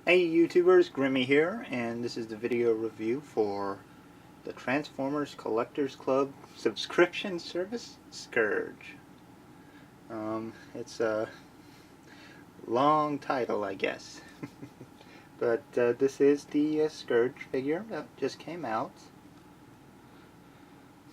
Hey YouTubers, Grimmy here, and this is the video review for the Transformers Collectors Club Subscription Service, Scourge. It's a long title, I guess. But this is the Scourge figure that just came out.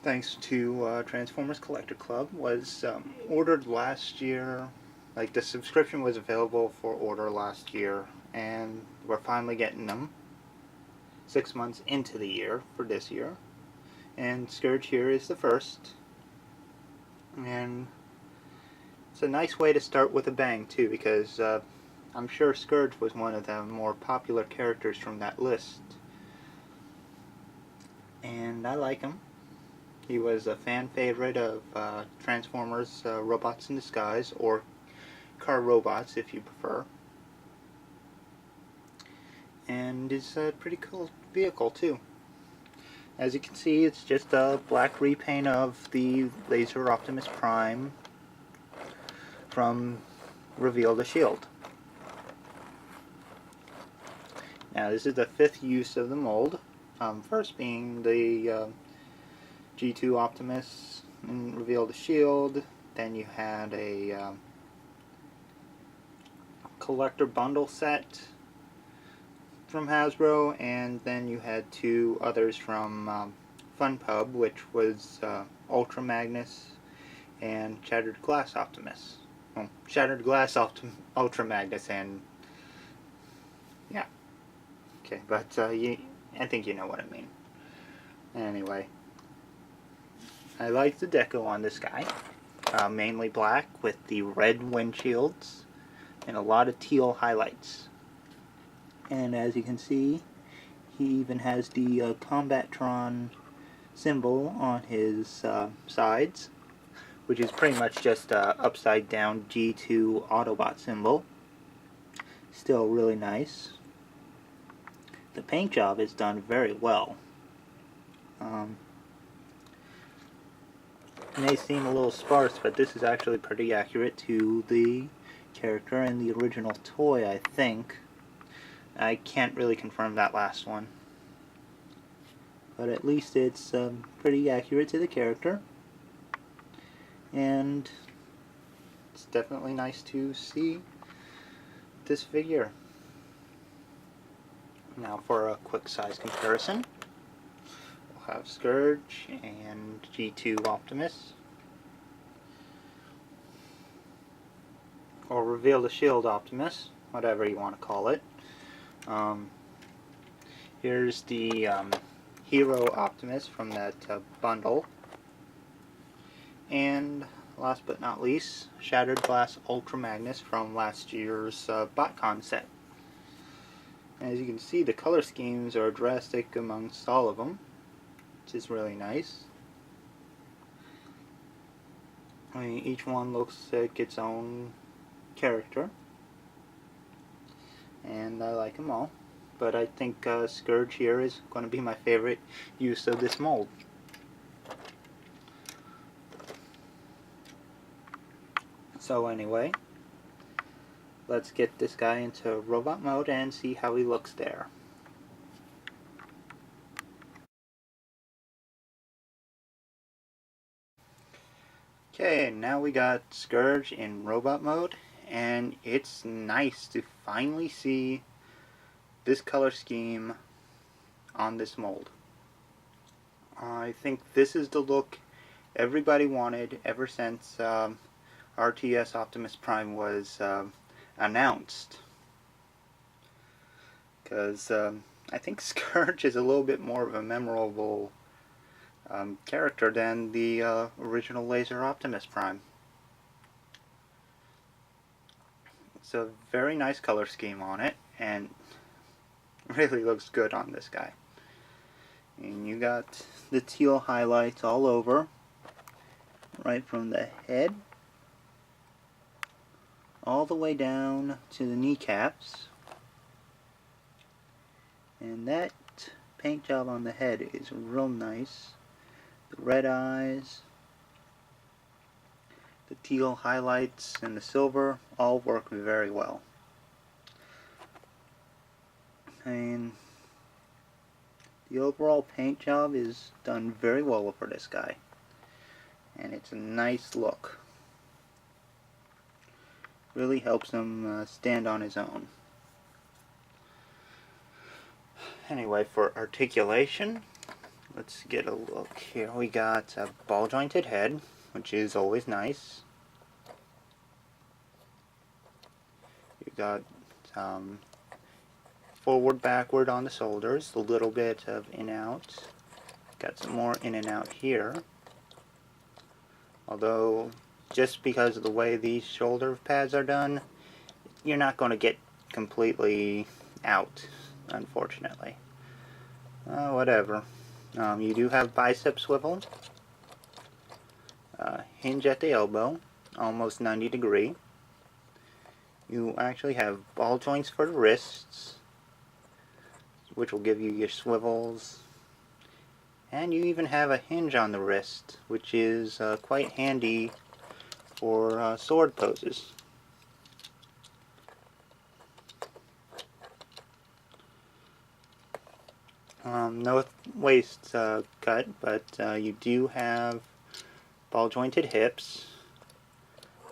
Thanks to Transformers Collector Club, was ordered last year. Like, the subscription was available for order last year, and we're finally getting them 6 months into the year for this year. And Scourge here is the first. And it's a nice way to start with a bang, too, because I'm sure Scourge was one of the more popular characters from that list. And I like him. He was a fan favorite of Transformers Robots in Disguise, or Car Robots if you prefer. And is a pretty cool vehicle too. As you can see, it's just a black repaint of the Laser Optimus Prime from Reveal the Shield. Now this is the 5th use of the mold, first being the G2 Optimus in Reveal the Shield. Then you had a collector bundle set from Hasbro, and then you had 2 others from FunPub, which was Ultra Magnus and Shattered Glass Optimus. Well, Shattered Glass Ultra Magnus, and yeah, okay, but I think you know what I mean. Anyway, I like the deco on this guy, mainly black with the red windshields and a lot of teal highlights. And as you can see, he even has the Combatron symbol on his sides, which is pretty much just a upside down G2 Autobot symbol. Still really nice. The paint job is done very well. It may seem a little sparse, but this is actually pretty accurate to the character and the original toy, I think. I can't really confirm that last one, but at least it's pretty accurate to the character, and it's definitely nice to see this figure. Now for a quick size comparison, we'll have Scourge and G2 Optimus, or Reveal the Shield Optimus, whatever you want to call it. Here's the Hero Optimus from that bundle, and last but not least, Shattered Glass Ultra Magnus from last year's BotCon set. As you can see, the color schemes are drastic amongst all of them, which is really nice. I mean, each one looks like its own character, and I like them all. But I think Scourge here is going to be my favorite use of this mold. So anyway, let's get this guy into robot mode and see how he looks there. Okay, now we got Scourge in robot mode, and it's nice to finally see this color scheme on this mold. I think this is the look everybody wanted ever since RTS Optimus Prime was announced. Because I think Scourge is a little bit more of a memorable character than the original Laser Optimus Prime. It's a very nice color scheme on it, and really looks good on this guy. And you got the teal highlights all over, right from the head all the way down to the kneecaps. And that paint job on the head is real nice. The red eyes, the teal highlights, and the silver all work very well. mean, the overall paint job is done very well for this guy, and it's a nice look. Really helps him stand on his own. Anyway, for articulation, let's get a look here. We got a ball jointed head, which is always nice. You got forward, backward on the shoulders, a little bit of in out. Got some more in and out here. Although, just because of the way these shoulder pads are done, you're not going to get completely out, unfortunately. Whatever. You do have bicep swivel, hinge at the elbow, almost 90 degree. You actually have ball joints for the wrists, which will give you your swivels. And you even have a hinge on the wrist, which is quite handy for sword poses. No waist cut, but you do have ball jointed hips.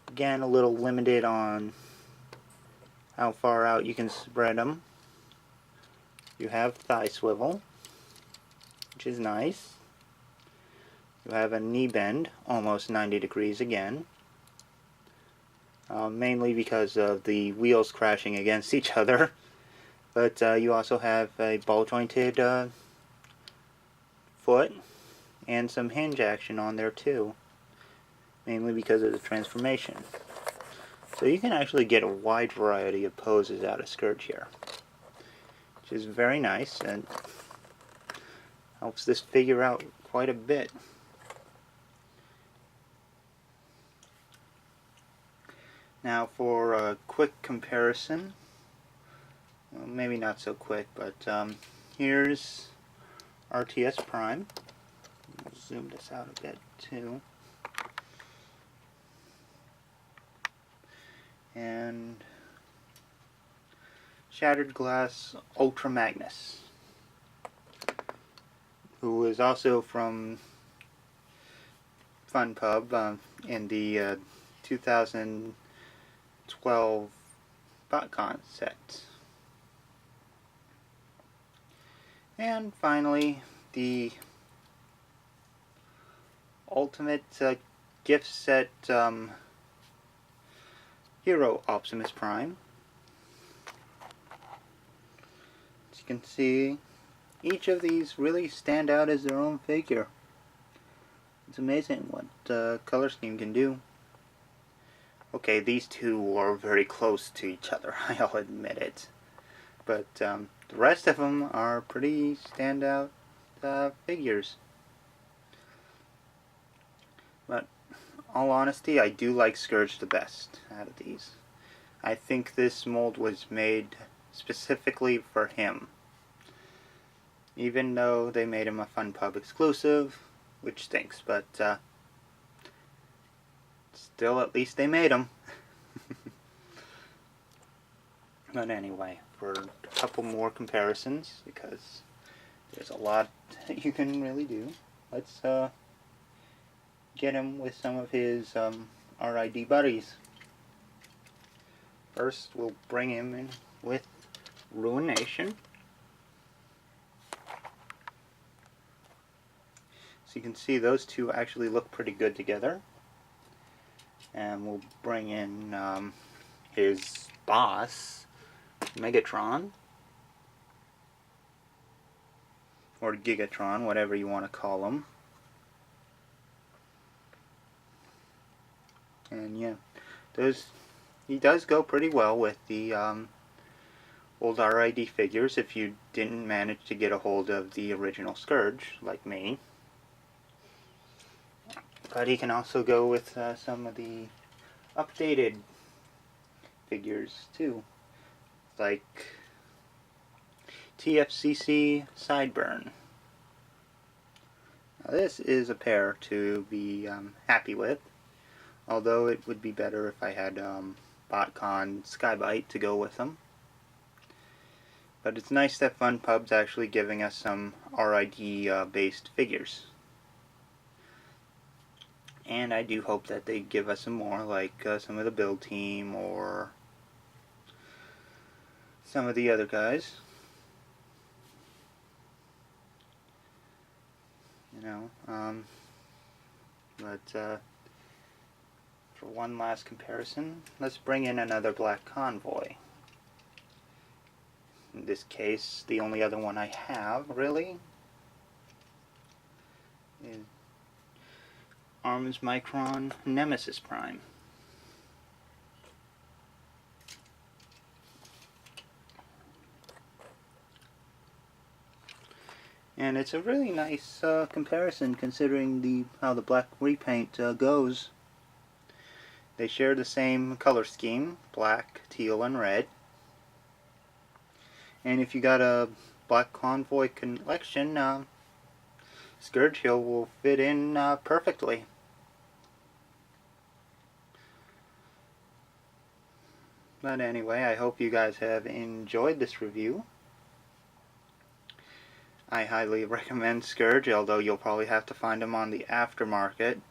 Again, a little limited on how far out you can spread them. You have thigh swivel, which is nice. You have a knee bend, almost 90 degrees again. Mainly because of the wheels crashing against each other. But you also have a ball jointed foot and some hinge action on there too. Mainly because of the transformation. So you can actually get a wide variety of poses out of Scourge here, which is very nice and helps this figure out quite a bit. Now for a quick comparison, well, maybe not so quick, but here's RTS Prime. We'll zoom this out a bit too. And Shattered Glass Ultra Magnus, who is also from FunPub in the 2012 BotCon set. And finally, the Ultimate Gift Set Hero Optimus Prime. As you can see, each of these really stand out as their own figure. It's amazing what color scheme can do. Okay, these two are very close to each other, I'll admit it. But the rest of them are pretty standout figures. But all honesty, I do like Scourge the best out of these. I think this mold was made specifically for him. Even though they made him a FunPub exclusive, which stinks, but still, at least they made him. But anyway, for a couple more comparisons, because there's a lot that you can really do, let's get him with some of his RID buddies. First, we'll bring him in with Ruination. So you can see those two actually look pretty good together. And we'll bring in his boss, Megatron. Or Gigatron, whatever you want to call him. And yeah, he does go pretty well with the old RID figures if you didn't manage to get a hold of the original Scourge, like me. But he can also go with some of the updated figures too, like TFCC Sideburn. Now this is a pair to be happy with. Although it would be better if I had BotCon Skybite to go with them. But it's nice that FunPub's actually giving us some RID based figures. And I do hope that they give us some more, like some of the Build Team or some of the other guys. You know, for one last comparison, let's bring in another Black Convoy. In this case, the only other one I have, really, is Arms Micron Nemesis Prime. And it's a really nice comparison considering how the black repaint goes. They share the same color scheme, black, teal, and red. And if you got a Black Convoy collection, Scourge Hill will fit in perfectly. But anyway, I hope you guys have enjoyed this review. I highly recommend Scourge, although you'll probably have to find him on the aftermarket.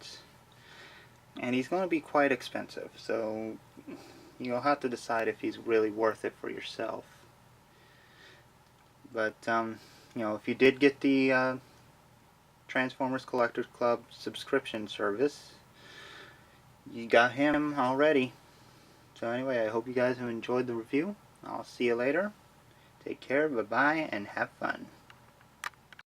And he's going to be quite expensive, so you'll have to decide if he's really worth it for yourself. But, you know, if you did get the Transformers Collectors Club subscription service, you got him already. So anyway, I hope you guys have enjoyed the review. I'll see you later. Take care, bye-bye, and have fun.